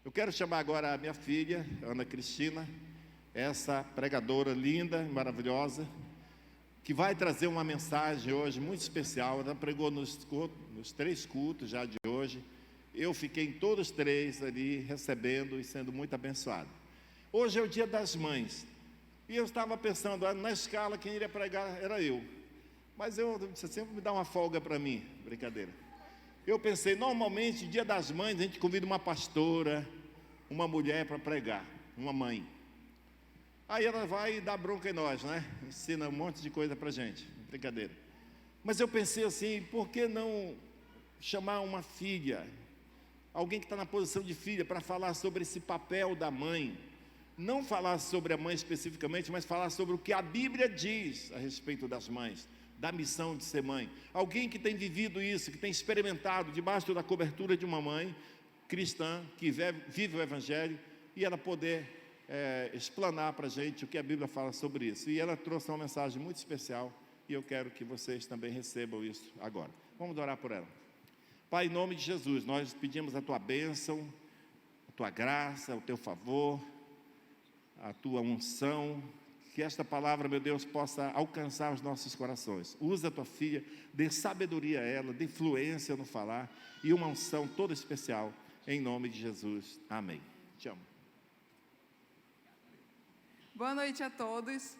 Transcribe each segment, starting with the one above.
Eu quero chamar agora a minha filha, Ana Cristina, essa pregadora linda e maravilhosa, que vai trazer uma mensagem hoje muito especial. Ela pregou nos 3 cultos já de hoje. Eu fiquei em todos os 3 ali, recebendo e sendo muito abençoado. Hoje é o Dia das Mães. E eu estava pensando, na escala, quem iria pregar era eu. Mas eu disse, sempre me dá uma folga para mim, brincadeira. Eu pensei, normalmente, Dia das Mães, a gente convida uma pastora, uma mulher para pregar, uma mãe. Aí ela vai dar bronca em nós, né? Ensina um monte de coisa para a gente, brincadeira. Mas eu pensei assim, por que não chamar uma filha, alguém que está na posição de filha, para falar sobre esse papel da mãe? Não falar sobre a mãe especificamente, mas falar sobre o que a Bíblia diz a respeito das mães, da missão de ser mãe. Alguém que tem vivido isso, que tem experimentado debaixo da cobertura de uma mãe cristã, que vive o Evangelho, e ela poder explanar para a gente o que a Bíblia fala sobre isso. E ela trouxe uma mensagem muito especial, e eu quero que vocês também recebam isso agora. Vamos orar por ela. Pai, em nome de Jesus, nós pedimos a Tua bênção, a Tua graça, o Teu favor, a Tua unção, que esta palavra, meu Deus, possa alcançar os nossos corações. Usa a Tua filha, dê sabedoria a ela, dê fluência no falar, e uma unção toda especial, em nome de Jesus. Amém. Te amo. Boa noite a todos.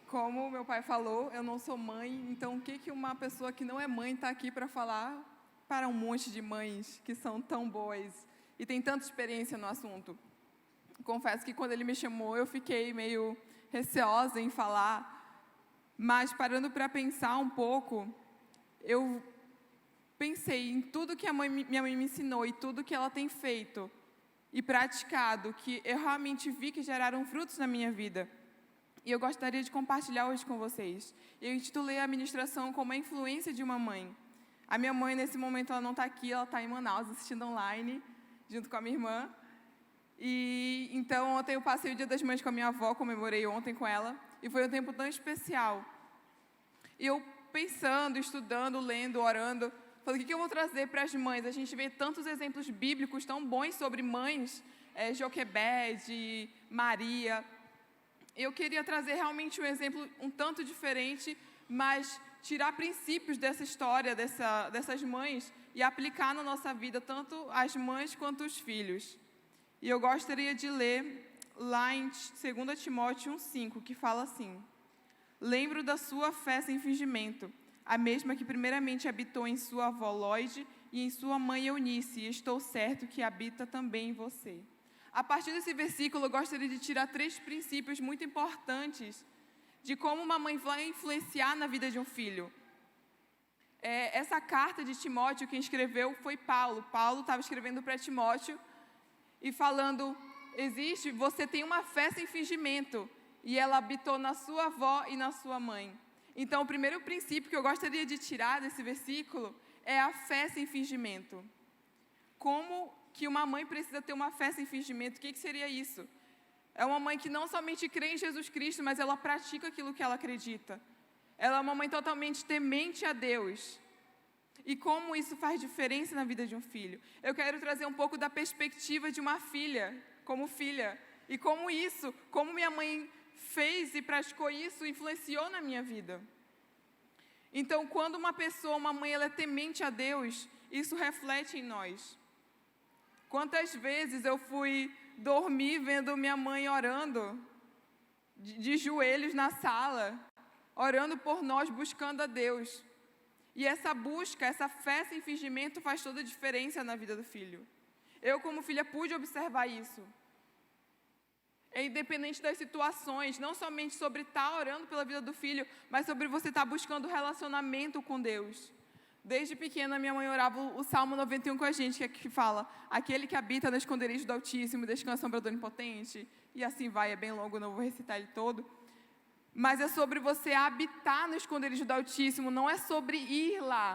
Como meu pai falou, eu não sou mãe, então o que uma pessoa que não é mãe está aqui para falar para um monte de mães que são tão boas e tem tanta experiência no assunto? Confesso que quando ele me chamou, eu fiquei meio receosa em falar, mas parando para pensar um pouco, eu pensei em tudo que minha mãe me ensinou e tudo que ela tem feito e praticado, que eu realmente vi que geraram frutos na minha vida. E eu gostaria de compartilhar hoje com vocês. Eu intitulei a ministração como a influência de uma mãe. A minha mãe, nesse momento, ela não está aqui, ela está em Manaus, assistindo online, junto com a minha irmã. E então, ontem eu passei o Dia das Mães com a minha avó, comemorei ontem com ela, e foi um tempo tão especial. E eu pensando, estudando, lendo, orando, falei, o que eu vou trazer para as mães? A gente vê tantos exemplos bíblicos tão bons sobre mães, Joquebede, Maria. Eu queria trazer realmente um exemplo um tanto diferente, mas tirar princípios dessa história, dessas mães, e aplicar na nossa vida, tanto as mães quanto os filhos. E eu gostaria de ler lá em 2 Timóteo 1,5, que fala assim: lembro da sua fé sem fingimento, a mesma que primeiramente habitou em sua avó Lóide e em sua mãe Eunice, e estou certo que habita também em você. A partir desse versículo, eu gostaria de tirar 3 princípios muito importantes de como uma mãe vai influenciar na vida de um filho. Essa carta de Timóteo, quem escreveu foi Paulo. Paulo estava escrevendo para Timóteo e falando, você tem uma fé sem fingimento, e ela habitou na sua avó e na sua mãe. Então, o primeiro princípio que eu gostaria de tirar desse versículo é a fé sem fingimento. Como que uma mãe precisa ter uma fé sem fingimento? O que seria isso? É uma mãe que não somente crê em Jesus Cristo, mas ela pratica aquilo que ela acredita. Ela é uma mãe totalmente temente a Deus. E como isso faz diferença na vida de um filho? Eu quero trazer um pouco da perspectiva de uma filha, como filha. E como minha mãe fez e praticou isso, influenciou na minha vida. Então, quando uma mãe, ela é temente a Deus, isso reflete em nós. Quantas vezes eu fui dormir vendo minha mãe orando, de joelhos na sala, orando por nós, buscando a Deus. E essa busca, essa fé sem fingimento faz toda a diferença na vida do filho. Eu, como filha, pude observar isso. É independente das situações, não somente sobre estar orando pela vida do filho, mas sobre você estar buscando relacionamento com Deus. Desde pequena, minha mãe orava o Salmo 91 com a gente, que fala: aquele que habita no esconderijo do Altíssimo, descansa à sombra do Onipotente. E assim vai, é bem longo, não vou recitar ele todo. Mas é sobre você habitar no esconderijo do Altíssimo, não é sobre ir lá.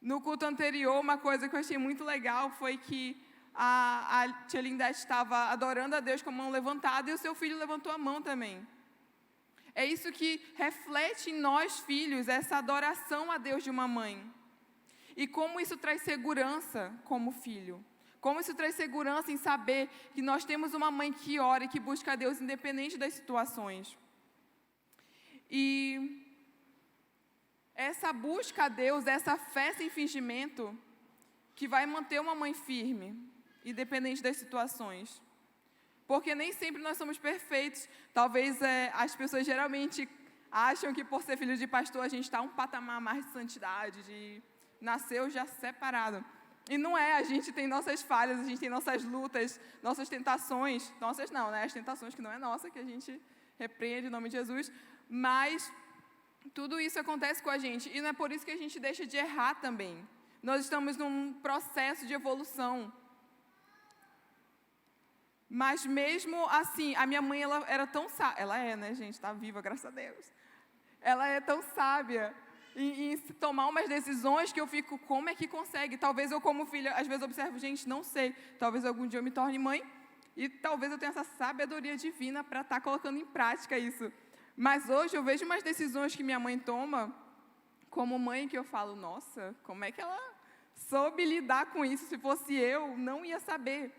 No culto anterior, uma coisa que eu achei muito legal foi que a tia Lindete estava adorando a Deus com a mão levantada e o seu filho levantou a mão também. É isso que reflete em nós, filhos, essa adoração a Deus de uma mãe. E como isso traz segurança como filho. Como isso traz segurança em saber que nós temos uma mãe que ora e que busca a Deus independente das situações. E essa busca a Deus, essa fé sem fingimento, que vai manter uma mãe firme, independente das situações. Porque nem sempre nós somos perfeitos. Talvez as pessoas geralmente acham que por ser filho de pastor a gente está um patamar mais de santidade, de nasceu já separado. E não é, a gente tem nossas falhas, a gente tem nossas lutas, nossas tentações. Nossas não, né? As tentações que não é nossa, que a gente repreende em nome de Jesus. Mas tudo isso acontece com a gente. E não é por isso que a gente deixa de errar também. Nós estamos num processo de evolução. Mas mesmo assim, a minha mãe, ela era tão sábia. Ela é, né, gente? Está viva, graças a Deus. Ela é tão sábia em tomar umas decisões que eu fico, como é que consegue? Talvez eu, como filha, às vezes observo, gente, não sei. Talvez algum dia eu me torne mãe e talvez eu tenha essa sabedoria divina para estar colocando em prática isso. Mas hoje eu vejo umas decisões que minha mãe toma, como mãe, que eu falo, nossa, como é que ela soube lidar com isso? Se fosse eu, não ia saber.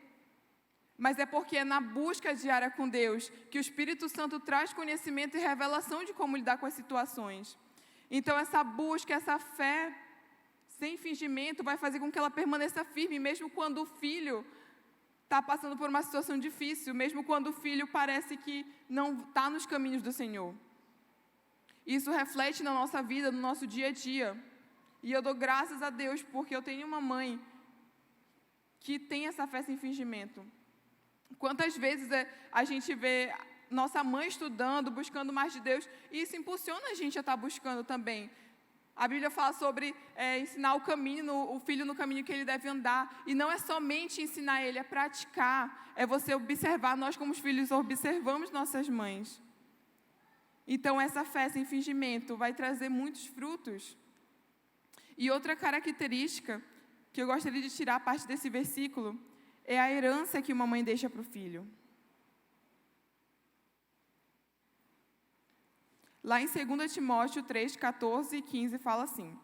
Mas é porque é na busca diária com Deus que o Espírito Santo traz conhecimento e revelação de como lidar com as situações. Então, essa busca, essa fé sem fingimento vai fazer com que ela permaneça firme, mesmo quando o filho está passando por uma situação difícil, mesmo quando o filho parece que não está nos caminhos do Senhor. Isso reflete na nossa vida, no nosso dia a dia. E eu dou graças a Deus porque eu tenho uma mãe que tem essa fé sem fingimento. Quantas vezes a gente vê nossa mãe estudando, buscando mais de Deus, e isso impulsiona a gente a estar buscando também. A Bíblia fala sobre ensinar o filho no caminho que ele deve andar, e não é somente ensinar ele a praticar, é você observar, nós como filhos observamos nossas mães. Então essa fé sem fingimento vai trazer muitos frutos. E outra característica que eu gostaria de tirar a parte desse versículo é a herança que uma mãe deixa para o filho. Lá em 2 Timóteo 3, 14 e 15 fala assim: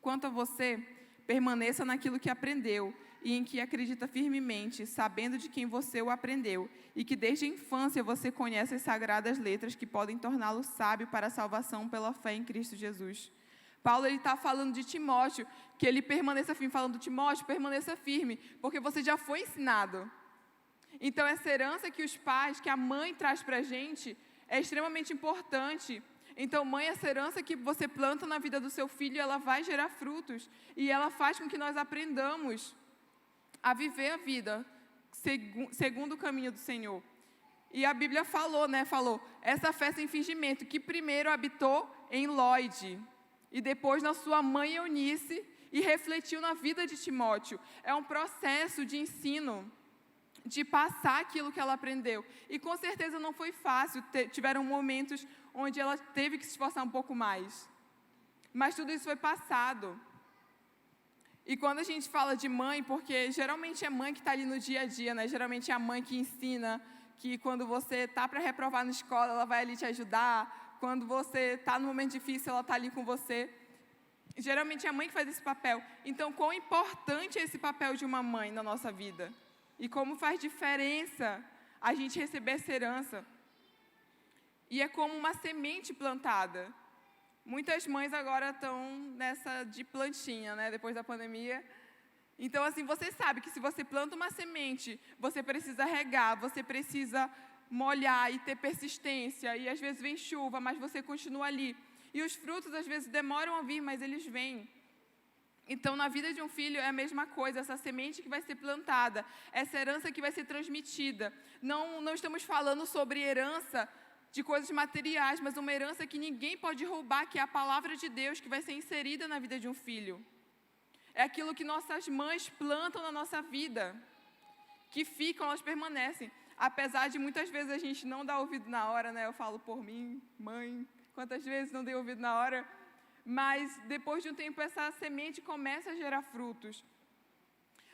quanto a você, permaneça naquilo que aprendeu e em que acredita firmemente, sabendo de quem você o aprendeu, e que desde a infância você conhece as sagradas letras que podem torná-lo sábio para a salvação pela fé em Cristo Jesus. Paulo está falando de Timóteo, que ele permaneça firme, falando, Timóteo, permaneça firme, porque você já foi ensinado. Então, essa herança que os pais, que a mãe traz para a gente, é extremamente importante. Então, mãe, essa herança que você planta na vida do seu filho, ela vai gerar frutos, e ela faz com que nós aprendamos a viver a vida segundo o caminho do Senhor. E a Bíblia falou, essa fé sem fingimento, que primeiro habitou em Lóide, e depois na sua mãe Eunice, e refletiu na vida de Timóteo. É um processo de ensino, de passar aquilo que ela aprendeu. E com certeza não foi fácil, tiveram momentos onde ela teve que se esforçar um pouco mais. Mas tudo isso foi passado. E quando a gente fala de mãe, porque geralmente é mãe que está ali no dia a dia, né? Geralmente é a mãe que ensina, que quando você está para reprovar na escola, ela vai ali te ajudar. Quando você está num momento difícil, ela está ali com você. Geralmente é a mãe que faz esse papel. Então, quão importante é esse papel de uma mãe na nossa vida? E como faz diferença a gente receber essa herança? E é como uma semente plantada. Muitas mães agora estão nessa de plantinha, né? Depois da pandemia. Então, assim, você sabe que se você planta uma semente, você precisa regar, você precisa molhar e ter persistência, e às vezes vem chuva, mas você continua ali. E os frutos às vezes demoram a vir, mas eles vêm. Então, na vida de um filho é a mesma coisa, essa semente que vai ser plantada, essa herança que vai ser transmitida. Não estamos falando sobre herança de coisas materiais, mas uma herança que ninguém pode roubar, que é a palavra de Deus, que vai ser inserida na vida de um filho. É aquilo que nossas mães plantam na nossa vida, que ficam, elas permanecem. Apesar de muitas vezes a gente não dar ouvido na hora, né? Eu falo por mim, mãe, quantas vezes não dei ouvido na hora. Mas depois de um tempo essa semente começa a gerar frutos.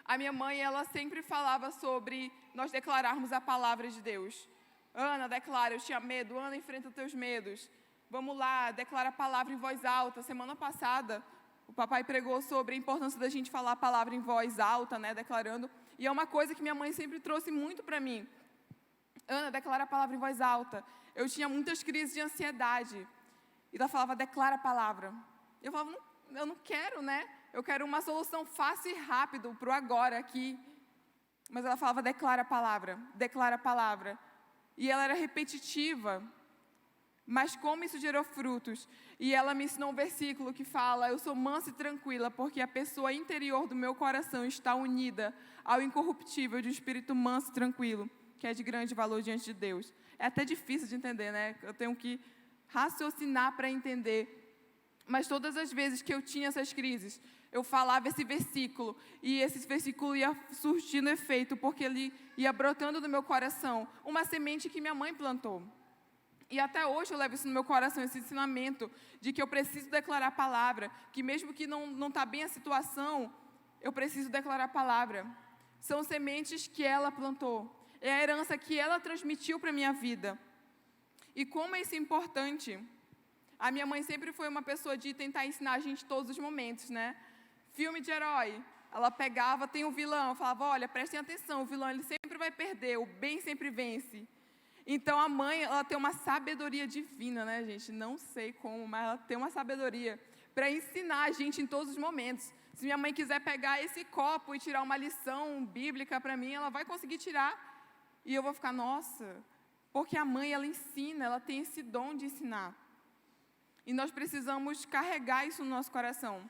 A minha mãe, ela sempre falava sobre nós declararmos a palavra de Deus. Ana, declara, eu tinha medo. Ana, enfrenta os teus medos. Vamos lá, declara a palavra em voz alta. Semana passada, o papai pregou sobre a importância da gente falar a palavra em voz alta, né, declarando. E é uma coisa que minha mãe sempre trouxe muito para mim. Ana, declara a palavra em voz alta. Eu tinha muitas crises de ansiedade. E ela falava, declara a palavra. Eu falava, eu não quero, né? Eu quero uma solução fácil e rápido para o agora aqui. Mas ela falava, declara a palavra, declara a palavra. E ela era repetitiva. Mas como isso gerou frutos? E ela me ensinou um versículo que fala, eu sou mansa e tranquila, porque a pessoa interior do meu coração está unida ao incorruptível de um espírito manso e tranquilo, que é de grande valor diante de Deus. É até difícil de entender, né? Eu tenho que raciocinar para entender. Mas todas as vezes que eu tinha essas crises, eu falava esse versículo, e esse versículo ia surtindo efeito, porque ele ia brotando do meu coração, uma semente que minha mãe plantou. E até hoje eu levo isso no meu coração, esse ensinamento de que eu preciso declarar a palavra, que mesmo que não está bem a situação, eu preciso declarar a palavra. São sementes que ela plantou, é a herança que ela transmitiu para a minha vida. E como é isso importante? A minha mãe sempre foi uma pessoa de tentar ensinar a gente todos os momentos, né? Filme de herói, ela pegava, tem um vilão, falava, olha, prestem atenção, o vilão ele sempre vai perder, o bem sempre vence. Então, a mãe, ela tem uma sabedoria divina, né, gente? Não sei como, mas ela tem uma sabedoria para ensinar a gente em todos os momentos. Se minha mãe quiser pegar esse copo e tirar uma lição bíblica para mim, ela vai conseguir tirar. E eu vou ficar, nossa, porque a mãe, ela ensina, ela tem esse dom de ensinar. E nós precisamos carregar isso no nosso coração.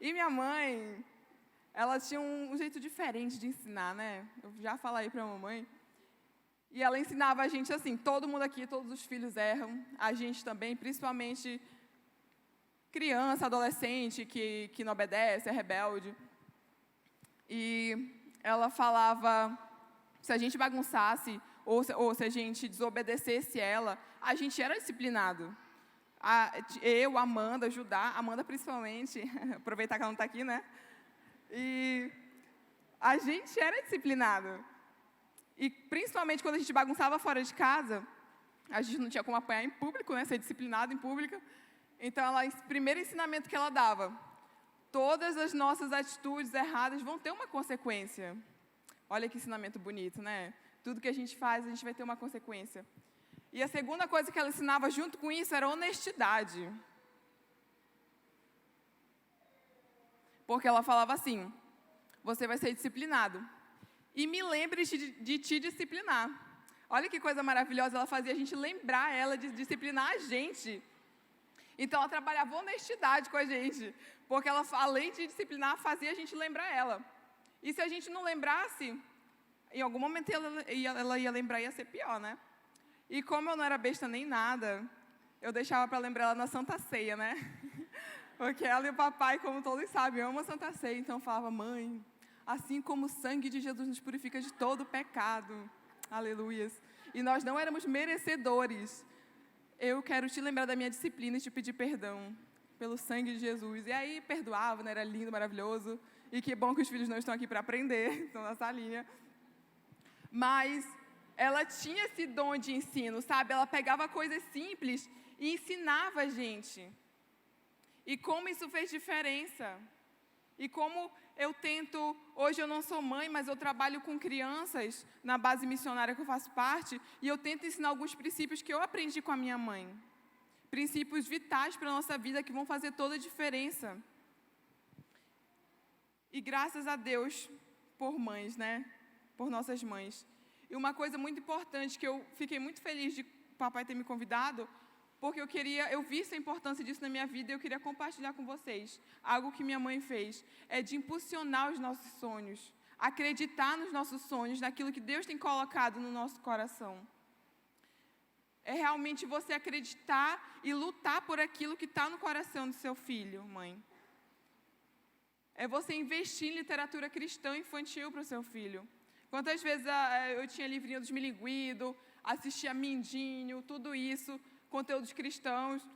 E minha mãe, ela tinha um jeito diferente de ensinar, né? Eu já falei para a mamãe. E ela ensinava a gente assim, todo mundo aqui, todos os filhos erram, a gente também, principalmente criança, adolescente, que não obedece, é rebelde. E ela falava, se a gente bagunçasse, ou se a gente desobedecesse ela, a gente era disciplinado. Eu, Amanda, Judá, Amanda principalmente, aproveitar que ela não está aqui, né? E a gente era disciplinado. E principalmente quando a gente bagunçava fora de casa, a gente não tinha como apanhar em público, né? Ser disciplinado em público. Então, o primeiro ensinamento que ela dava, todas as nossas atitudes erradas vão ter uma consequência. Olha que ensinamento bonito, né? Tudo que a gente faz, a gente vai ter uma consequência. E a segunda coisa que ela ensinava junto com isso era honestidade. Porque ela falava assim, você vai ser disciplinado. E me lembre de te disciplinar. Olha que coisa maravilhosa, ela fazia a gente lembrar ela de disciplinar a gente. Então, ela trabalhava honestidade com a gente, porque ela, além de disciplinar, fazia a gente lembrar ela. E se a gente não lembrasse, em algum momento ela ia lembrar e ia ser pior, né? E como eu não era besta nem nada, eu deixava para lembrar ela na Santa Ceia, né? Porque ela e o papai, como todos sabem, amam a Santa Ceia. Então, eu falava, mãe, assim como o sangue de Jesus nos purifica de todo pecado. Aleluias. E nós não éramos merecedores. Eu quero te lembrar da minha disciplina e te pedir perdão pelo sangue de Jesus. E aí, perdoava, né? Era lindo, maravilhoso. E que bom que os filhos não estão aqui para aprender, estão na salinha. Mas ela tinha esse dom de ensino, sabe? Ela pegava coisas simples e ensinava a gente. E como isso fez diferença. E como eu tento, hoje eu não sou mãe, mas eu trabalho com crianças na base missionária que eu faço parte, e eu tento ensinar alguns princípios que eu aprendi com a minha mãe. Princípios vitais para a nossa vida que vão fazer toda a diferença. E graças a Deus por mães, né? Por nossas mães. E uma coisa muito importante que eu fiquei muito feliz de o papai ter me convidado, porque eu vi a importância disso na minha vida e eu queria compartilhar com vocês. Algo que minha mãe fez é de impulsionar os nossos sonhos, acreditar nos nossos sonhos, naquilo que Deus tem colocado no nosso coração. É realmente você acreditar e lutar por aquilo que está no coração do seu filho, mãe. É você investir em literatura cristã infantil para o seu filho. Quantas vezes eu tinha livrinho dos Milinguido, assistia Mindinho, tudo isso, conteúdos cristãos,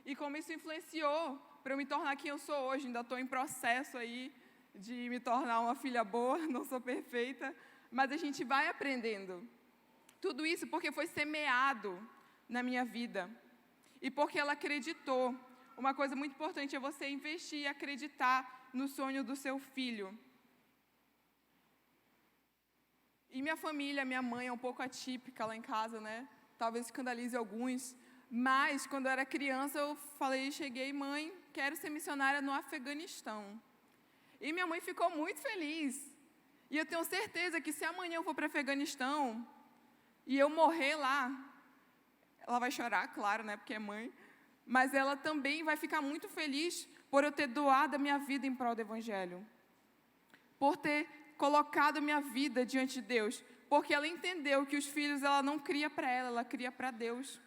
e como isso influenciou para eu me tornar quem eu sou hoje. Ainda estou em processo aí de me tornar uma filha boa, não sou perfeita, mas a gente vai aprendendo. Tudo isso porque foi semeado na minha vida, e porque ela acreditou. uma coisa muito importante é você investir e acreditar no sonho do seu filho. E minha família, minha mãe é um pouco atípica lá em casa, né? Talvez escandalize alguns. Mas, quando eu era criança, eu cheguei, mãe, quero ser missionária no Afeganistão. E minha mãe ficou muito feliz. E eu tenho certeza que se amanhã eu for para o Afeganistão e eu morrer lá, ela vai chorar, claro, né? Porque é mãe. Mas ela também vai ficar muito feliz por eu ter doado a minha vida em prol do Evangelho. Por ter colocado minha vida diante de Deus. Porque ela entendeu que os filhos ela não cria para ela cria para Deus.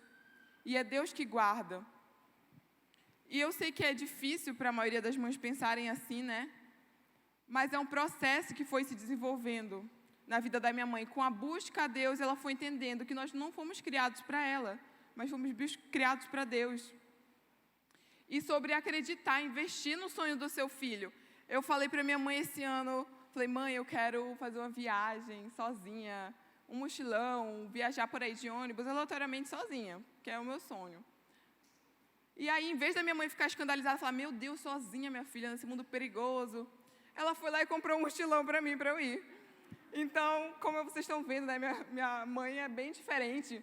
E é Deus que guarda. E eu sei que é difícil para a maioria das mães pensarem assim, né? Mas é um processo que foi se desenvolvendo na vida da minha mãe. Com a busca a Deus, ela foi entendendo que nós não fomos criados para ela, mas fomos criados para Deus. E sobre acreditar, investir no sonho do seu filho. Eu falei para minha mãe esse ano, falei, mãe, eu quero fazer uma viagem sozinha, um mochilão, viajar por aí de ônibus, aleatoriamente sozinha, que é o meu sonho. E aí, em vez da minha mãe ficar escandalizada, falar, meu Deus, sozinha, minha filha, nesse mundo perigoso, ela foi lá e comprou um mochilão para mim, para eu ir. Então, como vocês estão vendo, né, minha mãe é bem diferente.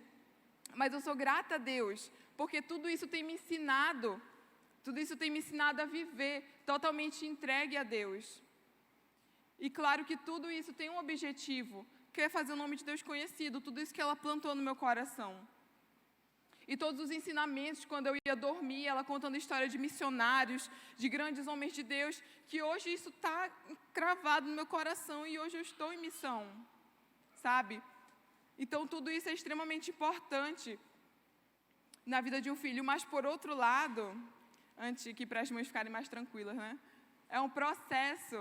Mas eu sou grata a Deus, porque tudo isso tem me ensinado a viver totalmente entregue a Deus. E claro que tudo isso tem um objetivo, que é fazer o nome de Deus conhecido, tudo isso que ela plantou no meu coração. E todos os ensinamentos, quando eu ia dormir, ela contando história de missionários, de grandes homens de Deus, que hoje isso está cravado no meu coração e hoje eu estou em missão, sabe? Então, tudo isso é extremamente importante na vida de um filho. Mas, por outro lado, antes que para as mães ficarem mais tranquilas, né? É um processo.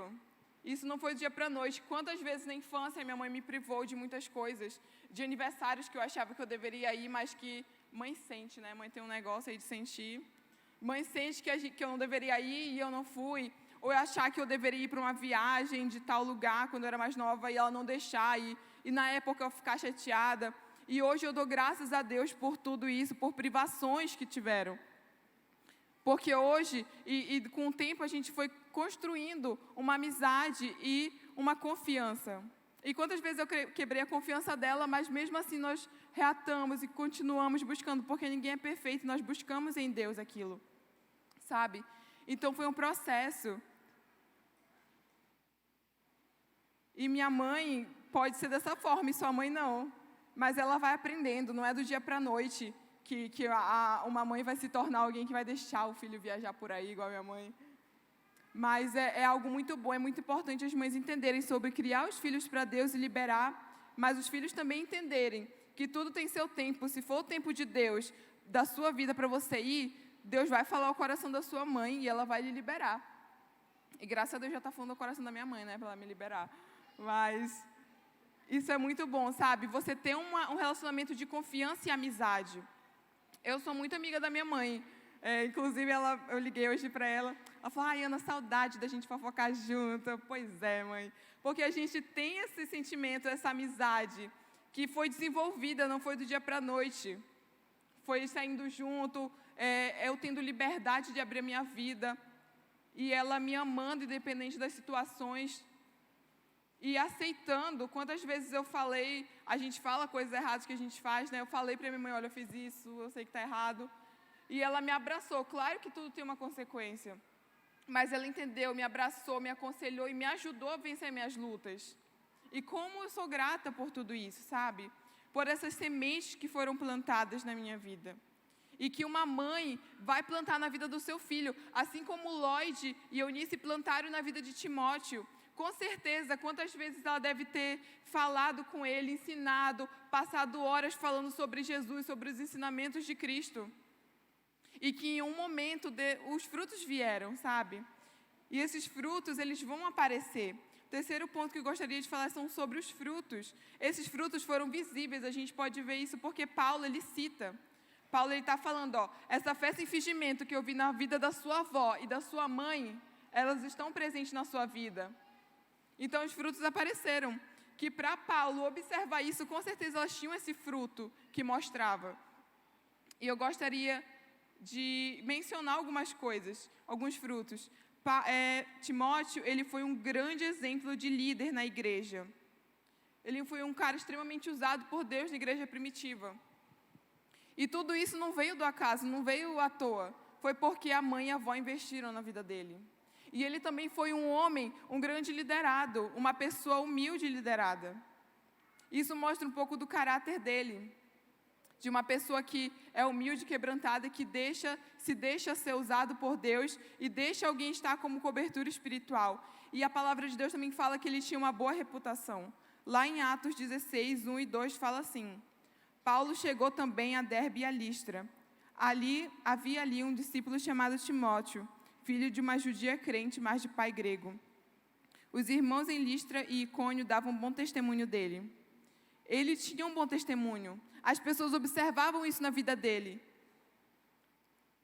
Isso não foi do dia para a noite. Quantas vezes na infância minha mãe me privou de muitas coisas, de aniversários que eu achava que eu deveria ir, mas que mãe sente, né? Mãe tem um negócio aí de sentir. Mãe sente que eu não deveria ir e eu não fui. Ou eu achar que eu deveria ir para uma viagem de tal lugar quando eu era mais nova e ela não deixar ir. E na época eu ficar chateada. E hoje eu dou graças a Deus por tudo isso, por privações que tiveram. Porque hoje, e com o tempo, a gente foi construindo uma amizade e uma confiança. E quantas vezes eu quebrei a confiança dela, mas mesmo assim nós reatamos e continuamos buscando, porque ninguém é perfeito, nós buscamos em Deus aquilo, sabe? Então foi um processo. E minha mãe pode ser dessa forma, e sua mãe não. Mas ela vai aprendendo, não é do dia para a noite que uma mãe vai se tornar alguém que vai deixar o filho viajar por aí, igual a minha mãe. Mas é algo muito bom, é muito importante as mães entenderem sobre criar os filhos para Deus e liberar, mas os filhos também entenderem que tudo tem seu tempo. Se for o tempo de Deus, da sua vida para você ir, Deus vai falar ao coração da sua mãe e ela vai lhe liberar. E graças a Deus já está falando ao coração da minha mãe, né, para ela me liberar. Mas isso é muito bom, sabe? Você ter um relacionamento de confiança e amizade. Eu sou muito amiga da minha mãe. Inclusive, eu liguei hoje para ela. Ela falou, ai, Ana, saudade da gente fofocar junto. Pois é, mãe. Porque a gente tem esse sentimento, essa amizade, que foi desenvolvida, não foi do dia para a noite. Foi saindo junto, eu tendo liberdade de abrir a minha vida. E ela me amando, independente das situações. E aceitando. Quantas vezes eu falei, a gente fala coisas erradas que a gente faz, né? Eu falei para minha mãe, olha, eu fiz isso, eu sei que está errado. E ela me abraçou. Claro que tudo tem uma consequência. Mas ela entendeu, me abraçou, me aconselhou e me ajudou a vencer minhas lutas. E como eu sou grata por tudo isso, sabe? Por essas sementes que foram plantadas na minha vida. E que uma mãe vai plantar na vida do seu filho. Assim como Lloyd e Eunice plantaram na vida de Timóteo. Com certeza, quantas vezes ela deve ter falado com ele, ensinado, passado horas falando sobre Jesus, sobre os ensinamentos de Cristo. E que em um momento os frutos vieram, sabe? E esses frutos, eles vão aparecer. O terceiro ponto que eu gostaria de falar são sobre os frutos. Esses frutos foram visíveis, a gente pode ver isso porque Paulo, ele cita. Paulo, ele está falando, essa festa e fingimento que eu vi na vida da sua avó e da sua mãe, elas estão presentes na sua vida. Então, os frutos apareceram. Que para Paulo observar isso, com certeza elas tinham esse fruto que mostrava. E eu gostaria de mencionar algumas coisas, alguns frutos. Timóteo, ele foi um grande exemplo de líder na igreja. Ele foi um cara extremamente usado por Deus na igreja primitiva. E tudo isso não veio do acaso, não veio à toa. Foi porque a mãe e a avó investiram na vida dele. E ele também foi um homem, um grande liderado, uma pessoa humilde e liderada. Isso mostra um pouco do caráter dele. De uma pessoa que é humilde, quebrantada, que se deixa ser usado por Deus e deixa alguém estar como cobertura espiritual. E a palavra de Deus também fala que ele tinha uma boa reputação. Lá em Atos 16, 1 e 2 fala assim: Paulo chegou também a Derbe e a Listra. Havia ali um discípulo chamado Timóteo, filho de uma judia crente, mas de pai grego. Os irmãos em Listra e Icônio davam bom testemunho dele. Ele tinha um bom testemunho. As pessoas observavam isso na vida dele.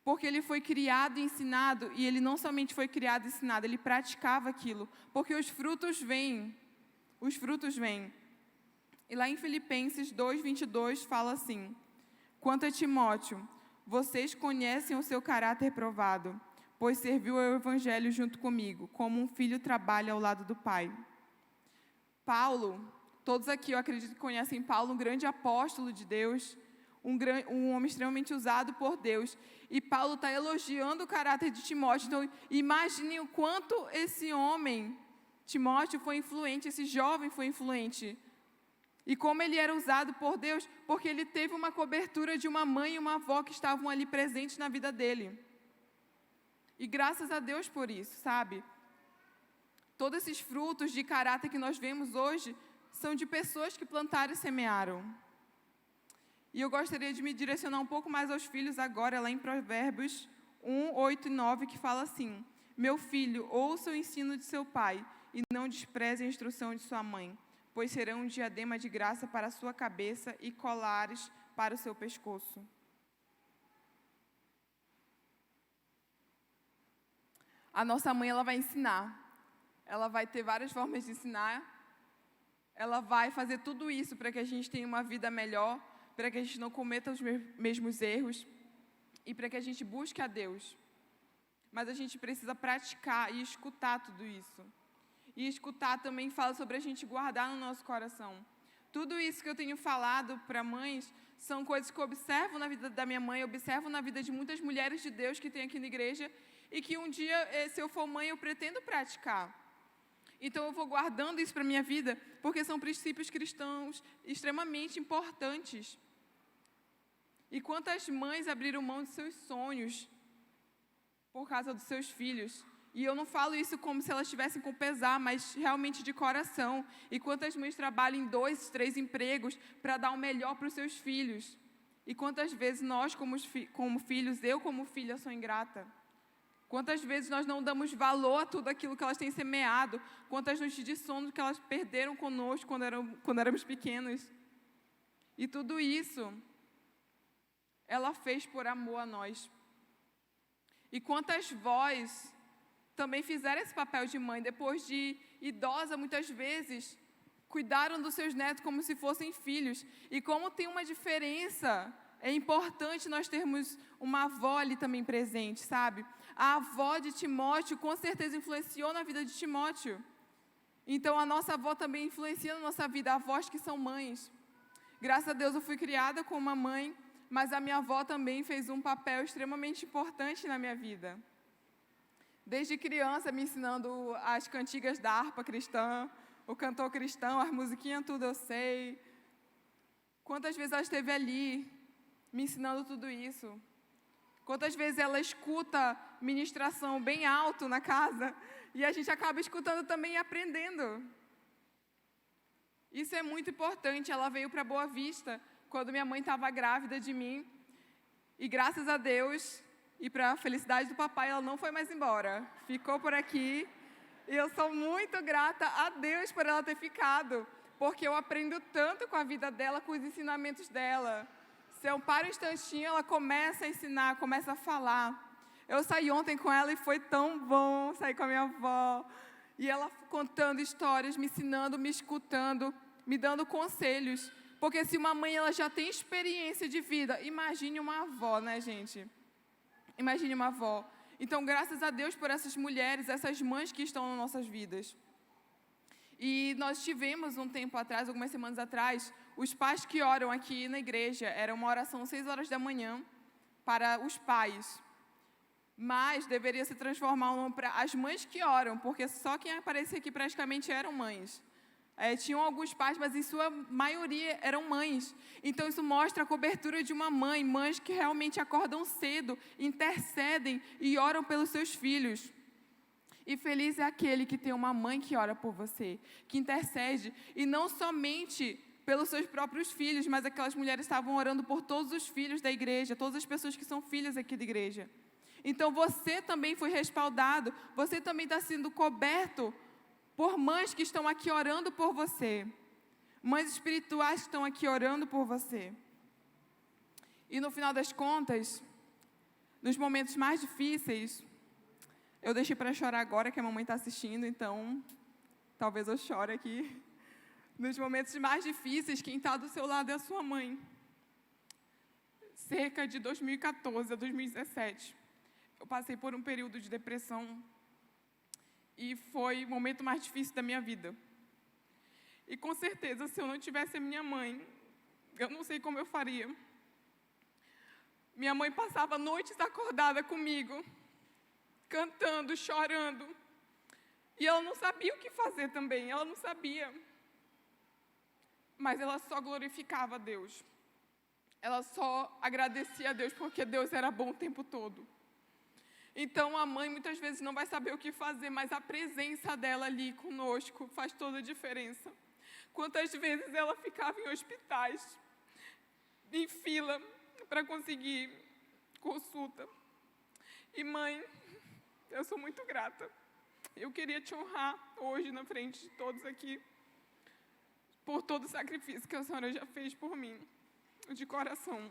Porque ele foi criado e ensinado, e ele não somente foi criado e ensinado, ele praticava aquilo. Porque os frutos vêm. Os frutos vêm. E lá em Filipenses 2, 22, fala assim: Quanto a Timóteo, vocês conhecem o seu caráter provado, pois serviu ao Evangelho junto comigo, como um filho trabalha ao lado do pai. Paulo, todos aqui eu acredito que conhecem Paulo, um grande apóstolo de Deus, um homem extremamente usado por Deus. E Paulo está elogiando o caráter de Timóteo. Então, imaginem o quanto esse homem, Timóteo, foi influente, esse jovem foi influente. E como ele era usado por Deus, porque ele teve uma cobertura de uma mãe e uma avó que estavam ali presentes na vida dele. E graças a Deus por isso, sabe? Todos esses frutos de caráter que nós vemos hoje são de pessoas que plantaram e semearam. E eu gostaria de me direcionar um pouco mais aos filhos agora, lá em Provérbios 1, 8 e 9, que fala assim: Meu filho, ouça o ensino de seu pai e não despreze a instrução de sua mãe, pois serão um diadema de graça para a sua cabeça e colares para o seu pescoço. A nossa mãe, ela vai ensinar. Ela vai ter várias formas de ensinar. Ela vai fazer tudo isso para que a gente tenha uma vida melhor, para que a gente não cometa os mesmos erros e para que a gente busque a Deus. Mas a gente precisa praticar e escutar tudo isso. E escutar também fala sobre a gente guardar no nosso coração. Tudo isso que eu tenho falado para mães são coisas que eu observo na vida da minha mãe, observo na vida de muitas mulheres de Deus que tem aqui na igreja e que um dia, se eu for mãe, eu pretendo praticar. Então eu vou guardando isso para a minha vida, porque são princípios cristãos extremamente importantes. E quantas mães abriram mão de seus sonhos por causa dos seus filhos? E eu não falo isso como se elas estivessem com pesar, mas realmente de coração. E quantas mães trabalham em 2, 3 empregos para dar o melhor para os seus filhos? E quantas vezes nós, como filhos, eu como filha, sou ingrata? Quantas vezes nós não damos valor a tudo aquilo que elas têm semeado? Quantas noites de sono que elas perderam conosco quando éramos pequenos? E tudo isso, ela fez por amor a nós. E quantas vós também fizeram esse papel de mãe, depois de idosa, muitas vezes, cuidaram dos seus netos como se fossem filhos. E como tem uma diferença, é importante nós termos uma avó ali também presente, sabe? A avó de Timóteo, com certeza, influenciou na vida de Timóteo. Então, a nossa avó também influencia na nossa vida, avós que são mães. Graças a Deus, eu fui criada com uma mãe, mas a minha avó também fez um papel extremamente importante na minha vida. Desde criança, me ensinando as cantigas da harpa cristã, o cantor cristão, as musiquinhas, tudo eu sei. Quantas vezes ela esteve ali, me ensinando tudo isso. Quantas vezes ela escuta ministração bem alto na casa, e a gente acaba escutando também e aprendendo. Isso é muito importante. Ela veio para Boa Vista, quando minha mãe estava grávida de mim, e graças a Deus, e para a felicidade do papai, ela não foi mais embora. Ficou por aqui. E eu sou muito grata a Deus por ela ter ficado. Porque eu aprendo tanto com a vida dela, com os ensinamentos dela. Se eu paro um instantinho, ela começa a ensinar, começa a falar. Eu saí ontem com ela e foi tão bom sair com a minha avó. E ela contando histórias, me ensinando, me escutando, me dando conselhos. Porque se uma mãe ela já tem experiência de vida, imagine uma avó, né, gente? Imagine uma avó. Então, graças a Deus por essas mulheres, essas mães que estão nas nossas vidas. E nós tivemos um tempo atrás, algumas semanas atrás, os pais que oram aqui na igreja. Era uma oração 6 horas da manhã para os pais. Mas deveria se transformar para as mães que oram, porque só quem aparecia aqui praticamente eram mães. Tinham alguns pais, mas em sua maioria eram mães. Então isso mostra a cobertura de uma mãe, mães que realmente acordam cedo, intercedem e oram pelos seus filhos. E feliz é aquele que tem uma mãe que ora por você, que intercede, e não somente pelos seus próprios filhos, mas aquelas mulheres estavam orando por todos os filhos da igreja, todas as pessoas que são filhas aqui da igreja. Então você também foi respaldado, você também está sendo coberto por mães que estão aqui orando por você, mães espirituais que estão aqui orando por você. E no final das contas, nos momentos mais difíceis, eu deixei para chorar agora que a mamãe está assistindo, então talvez eu chore aqui. Nos momentos mais difíceis, quem está do seu lado é a sua mãe. Cerca de 2014 a 2017, eu passei por um período de depressão e foi o momento mais difícil da minha vida. E com certeza, se eu não tivesse a minha mãe, eu não sei como eu faria. Minha mãe passava noites acordada comigo, cantando, chorando. E ela não sabia o que fazer também, ela não sabia. Mas ela só glorificava a Deus. Ela só agradecia a Deus, porque Deus era bom o tempo todo. Então a mãe muitas vezes não vai saber o que fazer, mas a presença dela ali conosco faz toda a diferença. Quantas vezes ela ficava em hospitais, em fila, para conseguir consulta. E mãe, eu sou muito grata. Eu queria te honrar hoje na frente de todos aqui, por todo o sacrifício que a senhora já fez por mim, de coração.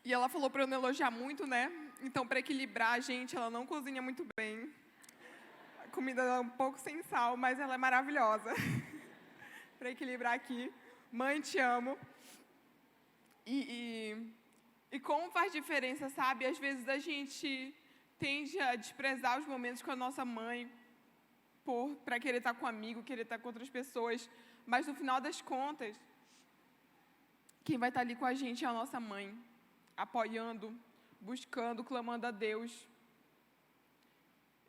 E ela falou para eu não elogiar muito, né? Então, para equilibrar a gente, ela não cozinha muito bem. A comida é um pouco sem sal, mas ela é maravilhosa. Para equilibrar aqui. Mãe, te amo. E como faz diferença, sabe? Às vezes a gente tende a desprezar os momentos com a nossa mãe para querer estar com um amigo, querer estar com outras pessoas. Mas no final das contas, quem vai estar ali com a gente é a nossa mãe, apoiando, buscando, clamando a Deus.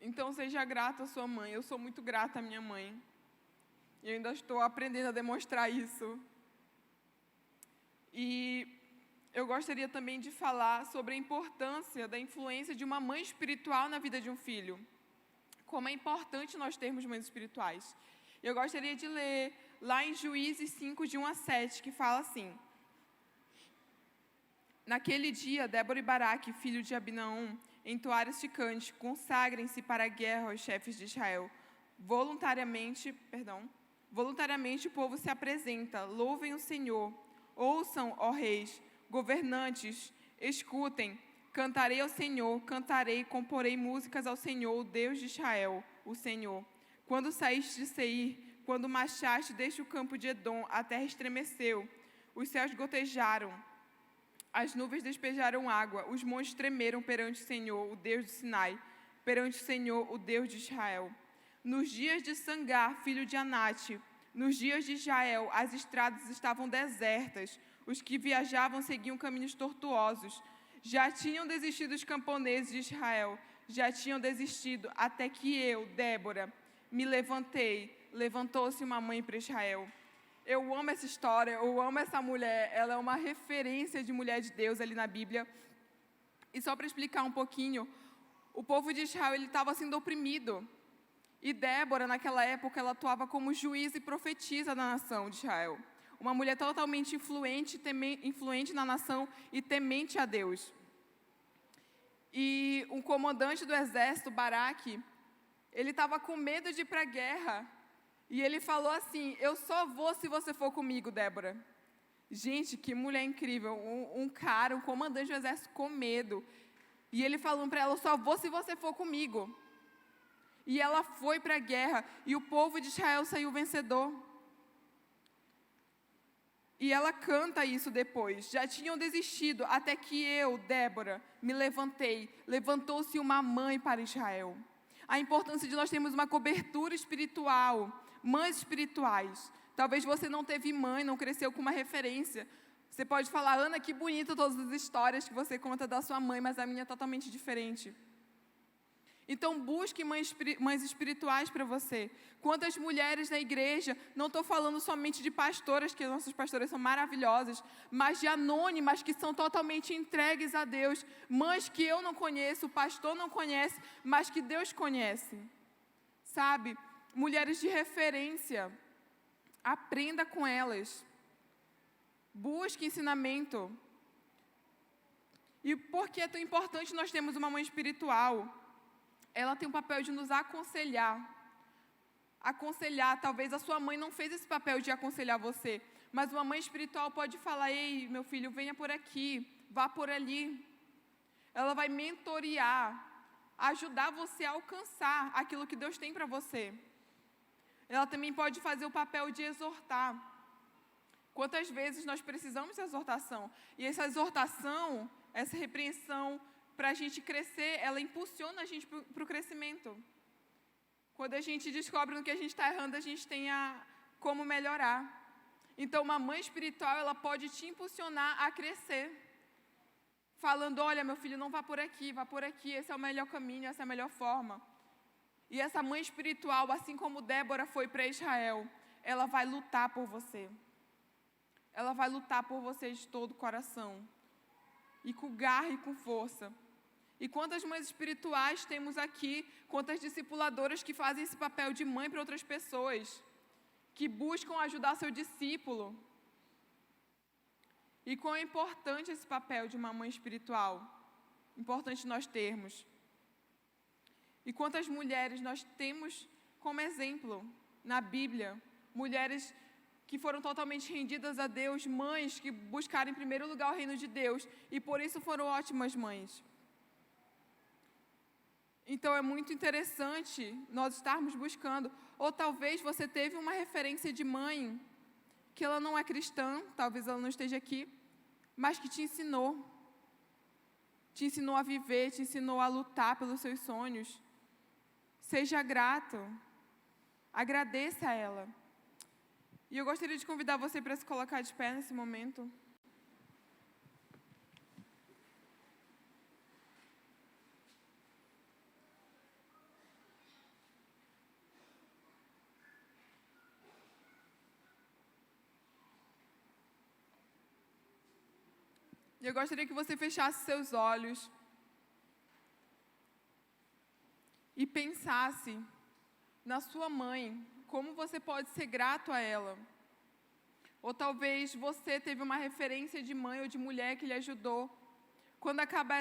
Então seja grato à sua mãe. Eu sou muito grata à minha mãe. E eu ainda estou aprendendo a demonstrar isso. E eu gostaria também de falar sobre a importância da influência de uma mãe espiritual na vida de um filho. Como é importante nós termos mães espirituais. Eu gostaria de ler lá em Juízes 5, de 1 a 7, que fala assim: Naquele dia, Débora e Baraque, filho de Abinaum, entoaram este cântico: consagrem-se para a guerra aos chefes de Israel. Voluntariamente o povo se apresenta, louvem o Senhor. Ouçam, ó reis, governantes, escutem. Cantarei ao Senhor, cantarei, comporei músicas ao Senhor, o Deus de Israel, o Senhor. Quando saíste de Seir, quando marchaste desde o campo de Edom, a terra estremeceu, os céus gotejaram, as nuvens despejaram água, os montes tremeram perante o Senhor, o Deus de Sinai, perante o Senhor, o Deus de Israel. Nos dias de Sangar, filho de Anate, nos dias de Jael, as estradas estavam desertas, os que viajavam seguiam caminhos tortuosos. Já tinham desistido os camponeses de Israel, já tinham desistido, até que eu, Débora, me levantei, levantou-se uma mãe para Israel. Eu amo essa história, eu amo essa mulher, ela é uma referência de mulher de Deus ali na Bíblia. E só para explicar um pouquinho, o povo de Israel estava sendo oprimido. E Débora, naquela época, ela atuava como juiz e profetisa da nação de Israel. Uma mulher totalmente influente na nação e temente a Deus. E um comandante do exército, Baraque, ele estava com medo de ir para a guerra. E ele falou assim: eu só vou se você for comigo, Débora. Gente, que mulher incrível. Um cara, um comandante do exército com medo. E ele falou para ela: eu só vou se você for comigo. E ela foi para a guerra, e o povo de Israel saiu vencedor. E ela canta isso depois. Já tinham desistido, até que eu, Débora, me levantei. Levantou-se uma mãe para Israel. A importância de nós termos uma cobertura espiritual, mães espirituais. Talvez você não teve mãe, não cresceu com uma referência. Você pode falar, Ana, que bonito todas as histórias que você conta da sua mãe, mas a minha é totalmente diferente. Então, busque mães espirituais para você. Quantas mulheres na igreja, não estou falando somente de pastoras, que nossas pastoras são maravilhosas, mas de anônimas que são totalmente entregues a Deus. Mães que eu não conheço, o pastor não conhece, mas que Deus conhece. Sabe? Mulheres de referência. Aprenda com elas. Busque ensinamento. E por que é tão importante nós termos uma mãe espiritual? Ela tem o papel de nos aconselhar. Aconselhar, talvez a sua mãe não fez esse papel de aconselhar você, mas uma mãe espiritual pode falar, ei, meu filho, venha por aqui, vá por ali. Ela vai mentorear, ajudar você a alcançar aquilo que Deus tem para você. Ela também pode fazer o papel de exortar. Quantas vezes nós precisamos de exortação? E essa exortação, essa repreensão, para a gente crescer, ela impulsiona a gente para o crescimento. Quando a gente descobre no que a gente está errando, a gente tem como melhorar. Então, uma mãe espiritual, ela pode te impulsionar a crescer. Falando, olha, meu filho, não vá por aqui, esse é o melhor caminho, essa é a melhor forma. E essa mãe espiritual, assim como Débora foi para Israel, ela vai lutar por você. Ela vai lutar por você de todo o coração. E com garra e com força. E quantas mães espirituais temos aqui, quantas discipuladoras que fazem esse papel de mãe para outras pessoas, que buscam ajudar seu discípulo. E quão é importante esse papel de uma mãe espiritual, importante nós termos. E quantas mulheres nós temos como exemplo na Bíblia, mulheres que foram totalmente rendidas a Deus, mães que buscaram em primeiro lugar o reino de Deus, e por isso foram ótimas mães. Então é muito interessante nós estarmos buscando, ou talvez você teve uma referência de mãe, que ela não é cristã, talvez ela não esteja aqui, mas que te ensinou a viver, te ensinou a lutar pelos seus sonhos. Seja grato, agradeça a ela. E eu gostaria de convidar você para se colocar de pé nesse momento. E eu gostaria que você fechasse seus olhos e pensasse na sua mãe, como você pode ser grato a ela. Ou talvez você teve uma referência de mãe ou de mulher que lhe ajudou. Quando acabar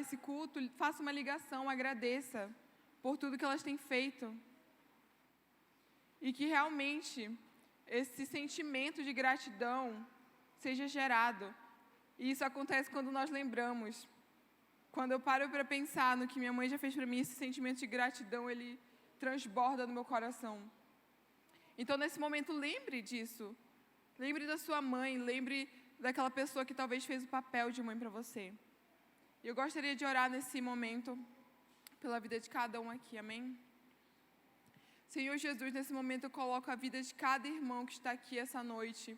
esse culto, faça uma ligação, agradeça por tudo que elas têm feito. E que realmente esse sentimento de gratidão seja gerado. E isso acontece quando nós lembramos. Quando eu paro para pensar no que minha mãe já fez para mim, esse sentimento de gratidão, ele transborda no meu coração. Então, nesse momento, lembre disso. Lembre da sua mãe, lembre daquela pessoa que talvez fez o papel de mãe para você. E eu gostaria de orar nesse momento pela vida de cada um aqui, amém? Senhor Jesus, nesse momento eu coloco a vida de cada irmão que está aqui essa noite.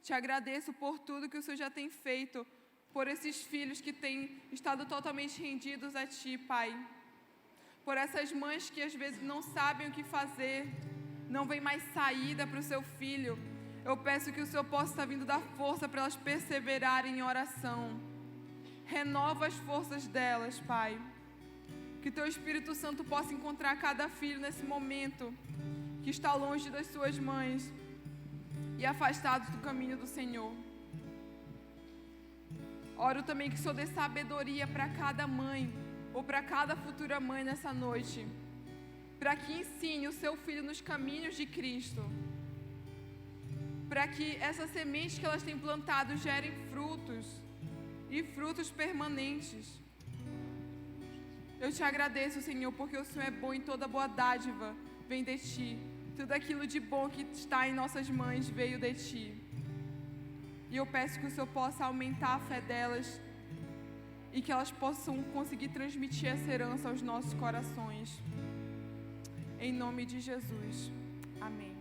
Te agradeço por tudo que o Senhor já tem feito, por esses filhos que têm estado totalmente rendidos a Ti, Pai. Por essas mães que às vezes não sabem o que fazer, não vem mais saída para o seu filho. Eu peço que o Senhor possa estar vindo dar força para elas perseverarem em oração. Renova as forças delas, Pai. Que Teu Espírito Santo possa encontrar cada filho nesse momento, que está longe das suas mães e afastados do caminho do Senhor. Oro também que o Senhor dê sabedoria para cada mãe, ou para cada futura mãe nessa noite, para que ensine o seu filho nos caminhos de Cristo, para que essa semente que elas têm plantado gerem frutos, e frutos permanentes. Eu te agradeço, Senhor, porque o Senhor é bom e toda boa dádiva vem de Ti. Tudo aquilo de bom que está em nossas mães veio de Ti. E eu peço que o Senhor possa aumentar a fé delas e que elas possam conseguir transmitir essa herança aos nossos corações. Em nome de Jesus. Amém.